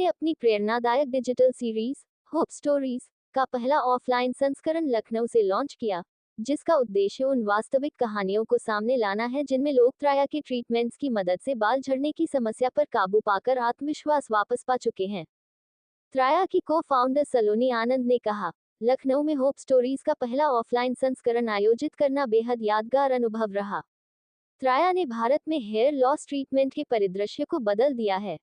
अपनी प्रेरणादायक digital series hope stories का पहला ऑफलाइन संस्करण लखनऊ से लॉन्च किया, जिसका उद्देश्य उन वास्तविक कहानियों को सामने लाना है जिनमें लोग त्राया के ट्रीटमेंट्स की मदद से बाल झड़ने की समस्या पर काबू पाकर आत्मविश्वास वापस पा चुके हैं। त्राया की को फाउंडर सलोनी आनंद ने कहा, लखनऊ में होप स्टोरीज का पहला ऑफलाइन संस्करण आयोजित करना बेहद यादगार अनुभव रहा। त्राया ने भारत में हेयर लॉस ट्रीटमेंट के परिदृश्य को बदल दिया है।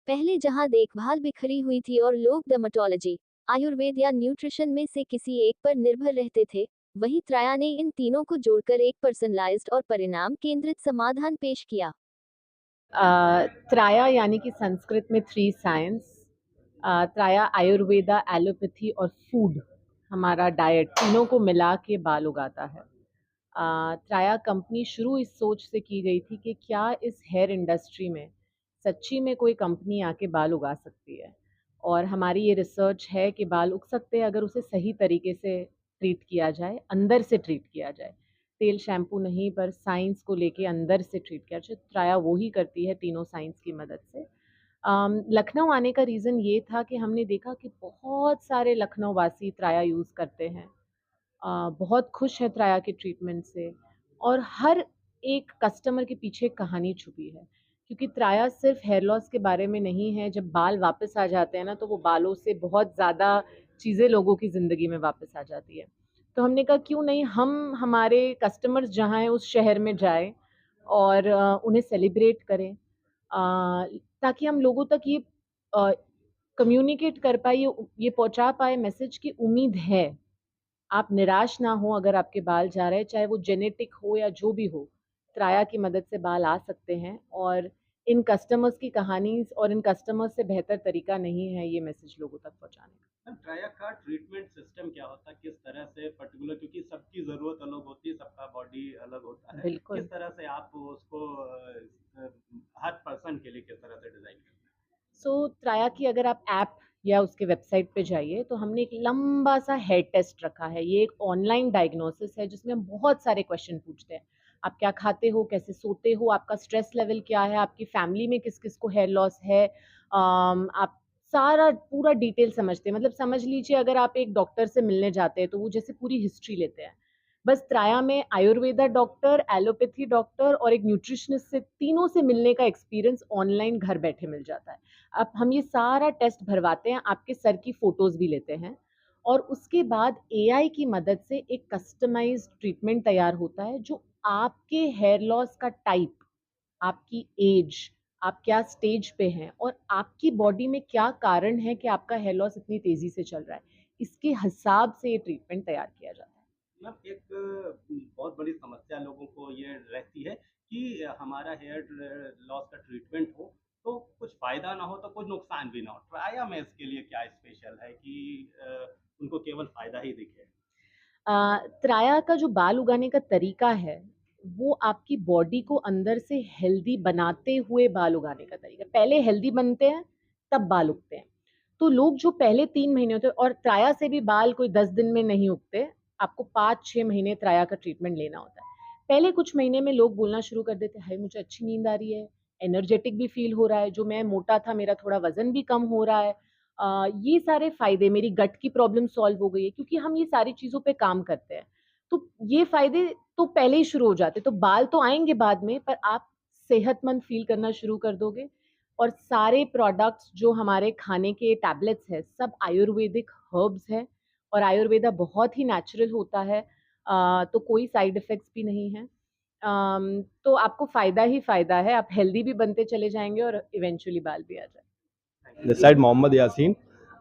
पहले जहां देखभाल बिखरी हुई थी और लोग डर्मेटोलॉजी, आयुर्वेद या न्यूट्रिशन में से किसी एक पर निर्भर रहते थे, वहीं त्राया ने इन तीनों को जोड़कर एक पर्सनलाइज्ड और परिणाम केंद्रित समाधान पेश किया। त्राया यानी कि संस्कृत में थ्री साइंस। त्राया आयुर्वेदा, एलोपैथी और फूड, हमारा डाइट, तीनों को मिला के बाल उगाता है। त्राया कंपनी शुरू इस सोच से की गई थी कि क्या इस हेयर इंडस्ट्री में सच्ची में कोई कंपनी आके बाल उगा सकती है। और हमारी ये रिसर्च है कि बाल उग सकते हैं अगर उसे सही तरीके से ट्रीट किया जाए, अंदर से ट्रीट किया जाए। तेल शैम्पू नहीं, पर साइंस को लेके अंदर से ट्रीट किया जाए। त्राया वो ही करती है, तीनों साइंस की मदद से। लखनऊ आने का रीज़न ये था कि हमने देखा कि बहुत सारे लखनऊ वासी त्राया यूज़ करते हैं, बहुत खुश है त्राया के ट्रीटमेंट से, और हर एक कस्टमर के पीछे एक कहानी छुपी है। क्योंकि त्राया सिर्फ हेयर लॉस के बारे में नहीं है। जब बाल वापस आ जाते हैं ना, तो वो बालों से बहुत ज़्यादा चीज़ें लोगों की ज़िंदगी में वापस आ जाती है। तो हमने कहा क्यों नहीं हम हमारे कस्टमर्स जहाँ हैं उस शहर में जाए और उन्हें सेलिब्रेट करें, ताकि हम लोगों तक ये कम्युनिकेट कर पाए, ये पहुँचा पाए मैसेज की उम्मीद है। आप निराश ना हो अगर आपके बाल जा रहे हैं, चाहे वो जेनेटिक हो या जो भी हो, त्राया की मदद से बाल आ सकते हैं। और इन कस्टमर्स की कहानी और इन कस्टमर्स से बेहतर तरीका नहीं है ये मैसेज लोगों तक पहुंचाने का। मैम, ट्राया का ट्रीटमेंट सिस्टम क्या होता है? किस तरह से पर्टिकुलर, क्योंकि सबकी ज़रूरत अलग होती है, सबका बॉडी अलग होता है। बिल्कुल। किस तरह से आप उसको हर पर्सन के लिए किस तरह से डिज़ाइन करते हैं? त्राया की अगर आप ऐप या उसके वेबसाइट पे जाइए तो हमने एक लंबा सा हेयर टेस्ट रखा है। ये एक ऑनलाइन डायग्नोसिस है जिसमें हम बहुत सारे क्वेश्चन पूछते हैं। आप क्या खाते हो, कैसे सोते हो, आपका स्ट्रेस लेवल क्या है, आपकी फैमिली में किस किस को हेयर लॉस है, आप सारा पूरा डिटेल समझते हैं। मतलब समझ लीजिए अगर आप एक डॉक्टर से मिलने जाते हैं तो वो जैसे पूरी हिस्ट्री लेते हैं। बस त्राया में आयुर्वेदा डॉक्टर, एलोपैथी डॉक्टर और एक न्यूट्रिशनिस्ट से, तीनों से मिलने का एक्सपीरियंस ऑनलाइन घर बैठे मिल जाता है। अब हम ये सारा टेस्ट भरवाते हैं, आपके सर की फ़ोटोज़ भी लेते हैं, और उसके बाद एआई की मदद से एक कस्टमाइज़्ड ट्रीटमेंट तैयार होता है जो आपके हेयर लॉस का टाइप, आपकी एज, आप क्या स्टेज पे हैं और आपकी बॉडी में क्या कारण है कि आपका हेयर लॉस इतनी तेज़ी से चल रहा है, इसके हिसाब से ये ट्रीटमेंट तैयार किया जाता है। मैम, एक बहुत बड़ी समस्या लोगों को ये रहती है कि हमारा हेयर लॉस का ट्रीटमेंट हो तो कुछ फ़ायदा ना हो तो कुछ नुकसान भी ना हो। ट्राया में इसके लिए क्या स्पेशल है कि उनको केवल फ़ायदा ही दिखे? त्राया का जो बाल उगाने का तरीका है, वो आपकी बॉडी को अंदर से हेल्दी बनाते हुए बाल उगाने का तरीका। पहले हेल्दी बनते हैं, तब बाल उगते हैं। तो लोग जो पहले 3 महीने होते हैं, और त्राया से भी बाल कोई 10 दिन में नहीं उगते, आपको 5-6 महीने त्राया का ट्रीटमेंट लेना होता है। पहले कुछ महीने में लोग बोलना शुरू कर देते हैं, हाय मुझे अच्छी नींद आ रही है, एनर्जेटिक भी फ़ील हो रहा है, जो मैं मोटा था मेरा थोड़ा वज़न भी कम हो रहा है। ये सारे फ़ायदे, मेरी गट की प्रॉब्लम सॉल्व हो गई है, क्योंकि हम ये सारी चीज़ों पे काम करते हैं। तो ये फ़ायदे तो पहले ही शुरू हो जाते हैं, तो बाल तो आएँगे बाद में, पर आप सेहतमंद फ़ील करना शुरू कर दोगे। और सारे प्रोडक्ट्स जो हमारे खाने के टैबलेट्स हैं, सब आयुर्वेदिक हर्ब्स हैं, और आयुर्वेदा बहुत ही नेचुरल होता है। तो कोई साइड इफ़ेक्ट्स भी नहीं हैं। तो आपको फ़ायदा ही फ़ायदा है, आप हेल्दी भी बनते चले जाएँगे और इवेंचुअली बाल भी आ जाएँगे। This side Mohammad Yasin.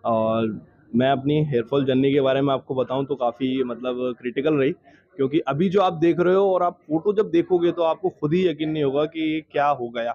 और मैं अपनी हेयरफॉल जर्नी के बारे में आपको बताऊं तो काफ़ी मतलब क्रिटिकल रही, क्योंकि अभी जो आप देख रहे हो और आप फोटो जब देखोगे तो आपको खुद ही यकीन नहीं होगा कि ये क्या हो गया।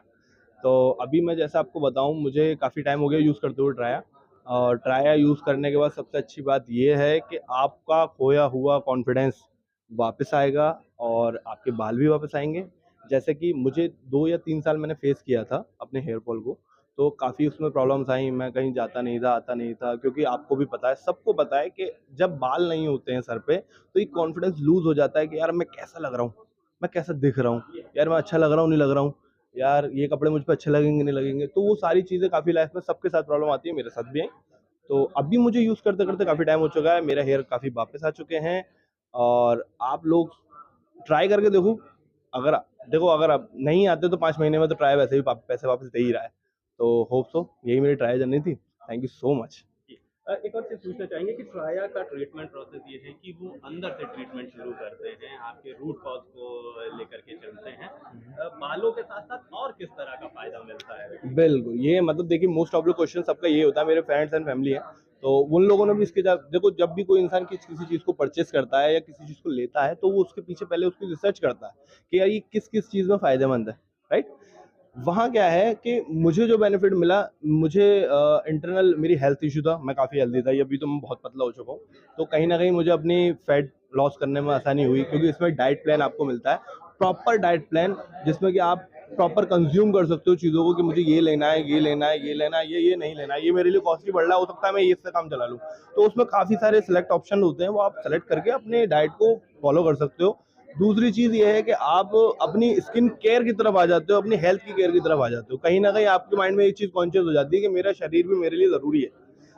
तो अभी मैं जैसा आपको बताऊं, मुझे काफ़ी टाइम हो गया यूज़ करते हुए ट्राया। और ट्राया यूज़ करने के बाद सबसे अच्छी बात ये है कि आपका खोया हुआ कॉन्फिडेंस वापस आएगा और आपके बाल भी वापस आएंगे। जैसे कि मुझे 2 या 3 साल मैंने फेस किया था अपने हेयरफॉल को, तो काफ़ी उसमें प्रॉब्लम्स आई। मैं कहीं जाता नहीं था, आता नहीं था, क्योंकि आपको भी पता है, सबको पता है कि जब बाल नहीं होते हैं सर पे तो ये कॉन्फिडेंस लूज़ हो जाता है कि यार मैं कैसा लग रहा हूँ, मैं कैसा दिख रहा हूँ, यार मैं अच्छा लग रहा हूँ नहीं लग रहा हूँ। यार ये कपड़े मुझ पे अच्छे लगेंगे नहीं लगेंगे, तो वो सारी चीज़ें काफ़ी लाइफ में सबके साथ प्रॉब्लम आती है, मेरे साथ भी आई। तो अभी मुझे यूज़ करते करते काफ़ी टाइम हो चुका है, मेरा हेयर काफ़ी वापस आ चुके हैं। और आप लोग ट्राई करके देखो, अगर देखो अगर आप नहीं आते तो 5 महीने में तो ट्राई वैसे भी पैसे वापस दे ही रहा है। तो होप सो यही मेरी ट्राई जर्नी थी। Thank you so much. एक और चीज़ पूछना चाहेंगे कि ट्राया का ट्रीटमेंट प्रोसेस ये है कि वो अंदर से ट्रीटमेंट शुरू करते हैं, आपके रूट कॉज को लेकर के चलते हैं। बालों के साथ-साथ और किस तरह का फ़ायदा मिलता है? बिल्कुल, ये मतलब देखिए मोस्ट ऑफ द क्वेश्चन सबका ये होता है, मेरे फ्रेंड्स एंड फैमिली है, तो उन लोगों ने भी इसके देखो जब भी कोई इंसान किसी चीज़ को परचेज़ करता है या किसी चीज़ को लेता है, तो वो उसके पीछे पहले उसकी रिसर्च करता है कि यार ये किस-किस चीज़ में फ़ायदेमंद है, राइट? वहाँ क्या है कि मुझे जो बेनिफिट मिला, मुझे इंटरनल मेरी हेल्थ इश्यू था, मैं काफ़ी हेल्दी था, अभी तो मैं बहुत पतला हो चुका हूँ। तो कहीं न कहीं मुझे अपनी फैट लॉस करने में आसानी हुई, क्योंकि इसमें डाइट प्लान आपको मिलता है, प्रॉपर डाइट प्लान, जिसमें कि आप प्रॉपर कंज़्यूम कर सकते हो चीज़ों को कि मुझे ये लेना है, ये लेना है, ये लेना है, ये नहीं लेना है, ये मेरे लिए कॉस्टली पड़ रहा है, हो सकता है मैं ये इससे काम चला लूँ। तो उसमें काफ़ी सारे सिलेक्ट ऑप्शन होते हैं, वो आप सेलेक्ट करके अपने डाइट को फॉलो कर सकते हो। दूसरी चीज़ ये है कि आप अपनी स्किन केयर की तरफ आ जाते हो, अपनी हेल्थ की केयर की तरफ आ जाते हो। कहीं न कहीं आपके माइंड में ये चीज़ कॉन्शियस हो जाती है कि मेरा शरीर भी मेरे लिए ज़रूरी है।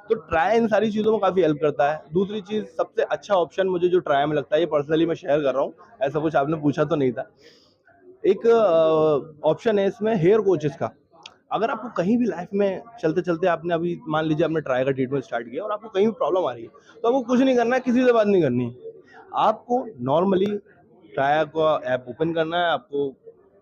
तो ट्राई इन सारी चीज़ों में काफ़ी हेल्प करता है। दूसरी चीज़, सबसे अच्छा ऑप्शन मुझे जो ट्राई में लगता है, ये पर्सनली मैं शेयर कर रहा हूँ, ऐसा कुछ आपने पूछा तो नहीं था। एक ऑप्शन है इसमें हेयर कोचेज़ का। अगर आपको कहीं भी लाइफ में चलते-चलते आपने अभी मान लीजिए आपने ट्राई का ट्रीटमेंट स्टार्ट किया और आपको कहीं भी प्रॉब्लम आ रही है, तो आपको कुछ नहीं करना है, किसी से बात नहीं करनी है। आपको नॉर्मली ट्राया का ऐप ओपन करना है, आपको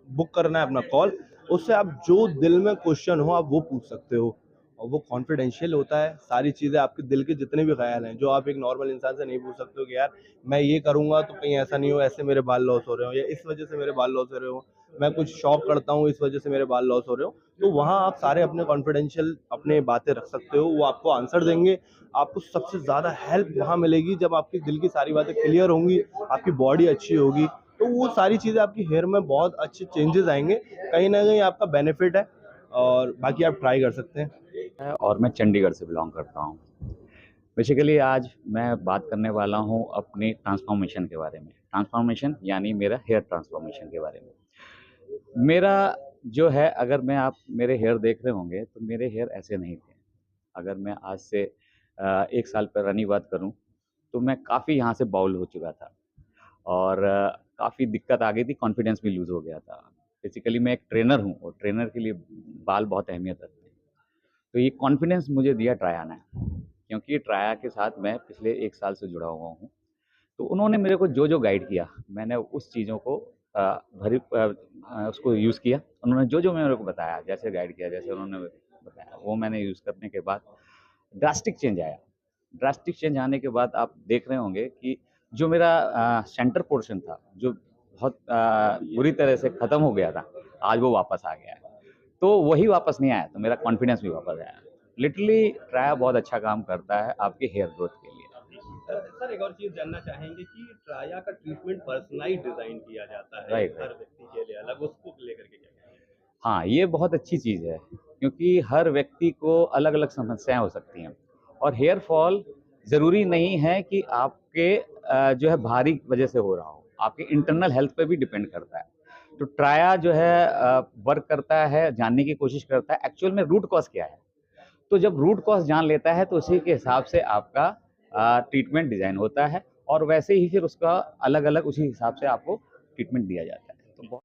बुक करना है अपना कॉल, उससे आप जो दिल में क्वेश्चन हो आप वो पूछ सकते हो, और वो कॉन्फिडेंशियल होता है। सारी चीज़ें आपके दिल के जितने भी ख़्याल हैं, जो आप एक नॉर्मल इंसान से नहीं पूछ सकते हो कि यार मैं ये करूँगा तो कहीं ऐसा नहीं हो, ऐसे मेरे बाल लॉस हो रहे हो या इस वजह से मेरे बाल लॉस हो रहे हो, मैं कुछ शॉप करता हूँ इस वजह से मेरे बाल लॉस हो रहे हो। तो वहाँ आप सारे अपने कॉन्फिडेंशियल अपने बातें रख सकते हो, वो आपको आंसर देंगे। आपको सबसे ज़्यादा हेल्प वहाँ मिलेगी जब आपकी दिल की सारी बातें क्लियर होंगी, आपकी बॉडी अच्छी होगी, तो वो सारी चीज़ें आपकी हेयर में बहुत अच्छे चेंजेस आएँगे। कहीं न कहीं आपका बेनिफिट है, और बाकी आप ट्राई कर सकते हैं। और मैं चंडीगढ़ से बिलोंग करता हूँ। बेसिकली आज मैं बात करने वाला हूँ अपनी ट्रांसफॉर्मेशन के बारे में। ट्रांसफॉर्मेशन यानी मेरा हेयर ट्रांसफॉर्मेशन के बारे में। मेरा जो है, अगर मैं आप मेरे हेयर देख रहे होंगे तो मेरे हेयर ऐसे नहीं थे। अगर मैं आज से 1 साल पुरानी बात करूँ तो मैं काफ़ी यहाँ से बाउल हो चुका था और काफ़ी दिक्कत आ गई थी, कॉन्फिडेंस भी लूज़ हो गया था। बेसिकली मैं एक ट्रेनर हूँ और ट्रेनर के लिए बाल बहुत अहमियत रखते हैं। तो ये कॉन्फिडेंस मुझे दिया ट्राया ने, क्योंकि ट्राया के साथ मैं पिछले 1 साल से जुड़ा हुआ हूँ। तो उन्होंने मेरे को जो-जो गाइड किया, मैंने उस चीज़ों को उसको यूज़ किया। उन्होंने जो-जो मेरे को बताया, जैसे गाइड किया, जैसे उन्होंने बताया, वो मैंने यूज़ करने के बाद ड्रास्टिक चेंज आया। ड्रास्टिक चेंज आने के बाद आप देख रहे होंगे कि जो मेरा सेंटर पोर्शन था, जो बहुत बुरी तरह से ख़त्म हो गया था, आज वो वापस आ गया है। तो वही वापस नहीं आया, तो मेरा कॉन्फिडेंस भी वापस आया। लिटरली ट्राया बहुत अच्छा काम करता है आपके हेयर ग्रोथ के लिए। सर एक और चीज़ जानना चाहेंगे कि ट्राया का ट्रीटमेंट पर्सनलाइज़ डिज़ाइन किया जाता है, राइट, हर राइट। व्यक्ति के लिए अलग, उसको लेकर के क्या कहेंगे? हाँ, ये बहुत अच्छी चीज़ है, क्योंकि हर व्यक्ति को अलग-अलग समस्याएँ हो सकती हैं और हेयर फॉल ज़रूरी नहीं है कि आपके जो है बाहरी वजह से हो रहा हो, आपके इंटरनल हेल्थ पे भी डिपेंड करता है। तो ट्राया जो है वर्क करता है, जानने की कोशिश करता है एक्चुअल में रूट कॉज़ क्या है। तो जब रूट कॉज़ जान लेता है तो उसी के हिसाब से आपका ट्रीटमेंट डिज़ाइन होता है और वैसे ही फिर उसका अलग-अलग उसी हिसाब से आपको ट्रीटमेंट दिया जाता है। तो बहुत